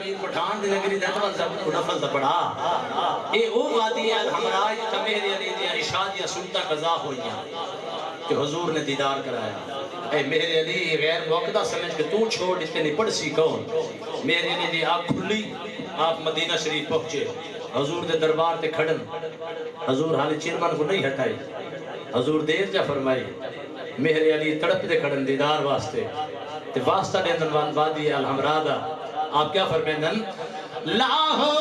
پیر پٹھان دی نگری دے تو نفل دا پڑھا اے او وادی الحمراج تمہری علی دی ارشاد یا سنتا قضا ہوئیاں کہ حضور نے دیدار کرایا اے میرے علی غیر موقع سمجھ کہ تو چھوڑ اس کے نہیں پڑھ سی کون میرے علی دی آنکھ کھلی آپ مدینہ شریف پہنچے حضور دے دربار تے کھڑن حضور حالی چیرمن کو نہیں ہٹائی حضور دیر جا فرمائی میرے علی تڑپ دے کھڑن دیدار واسطے تے واسطہ دے اندر وادی الحمرادہ آپ کیا فرمائیں لاہو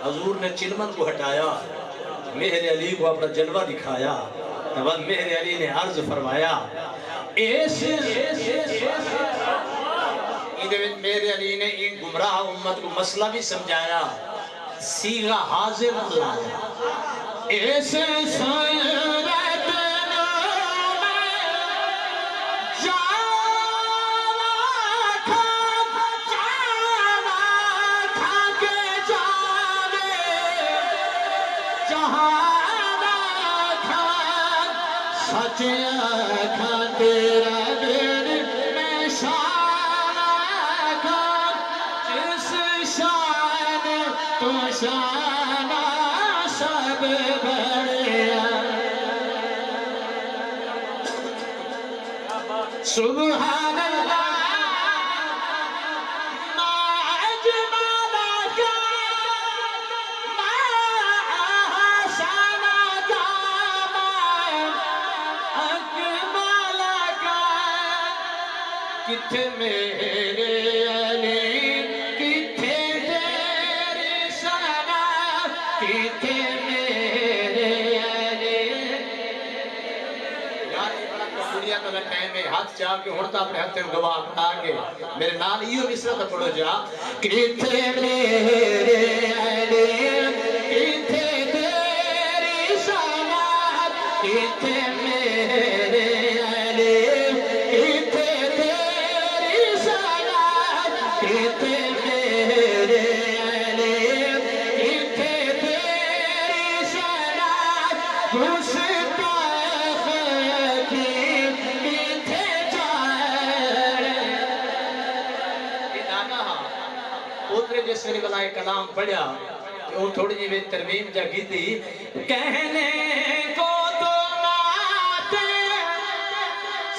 حضور نے چلمن کو ہٹایا میرے علی کو اپنا جلوہ دکھایا تب میرے علی نے عرض فرمایا میرے علی نے ان گمراہ امت کو مسئلہ بھی سمجھایا سیغہ حاضر لایا ایسے سیرت سبحان اللہ ما اجملک ما احسنک ما اکملک کتھے میرے علی کتھے تیری ثنا کتھے ہاتھ چاہ کے ہونتا اپنے ہاتھ میں گواہ پڑھا کے میرے نال یہ مصرہ تھا پڑھو جا کتھے میرے علی کتھے تیری سنات کتھے میرے علی کتھے تیری سنات کتھے میرے علی کتھے تیری سنات گھستا جس میری بلائے کلام پڑھیا وہ تھوڑی جی میں ترمیم جا کی تھی کہنے کو تو ناتے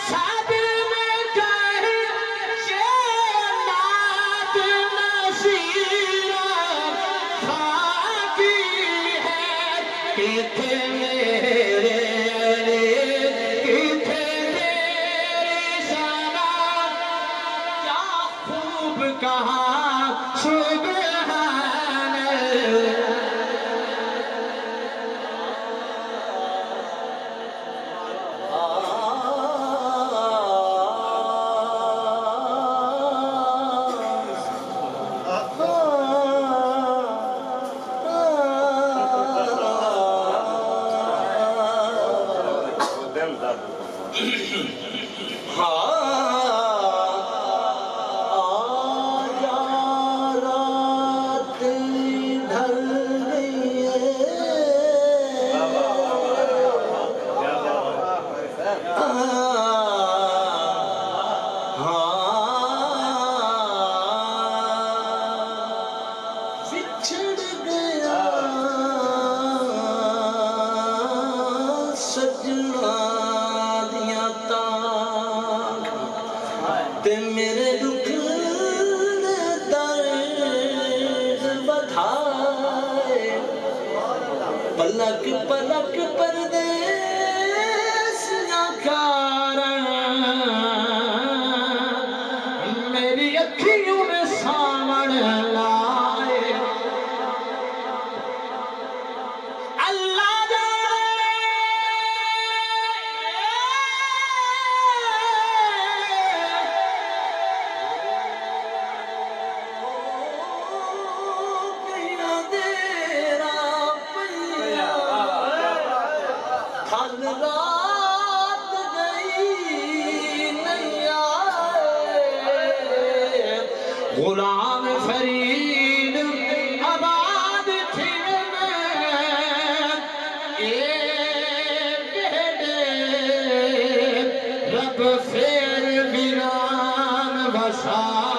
ساتھ میں کہے نات نصیرہ خاکی ہے کتھے میرے علی کتھے تیری ثنا کیا خوب کہا آ تے میرے دکھ درد بتھائے پلک پلک پردیس نہ کارن میری اکھیوں میں سامن لائے اللہ رات گئی نہیں آئے غلام فرید آباد تھی میں اے بیٹے رب پھر ویران بسا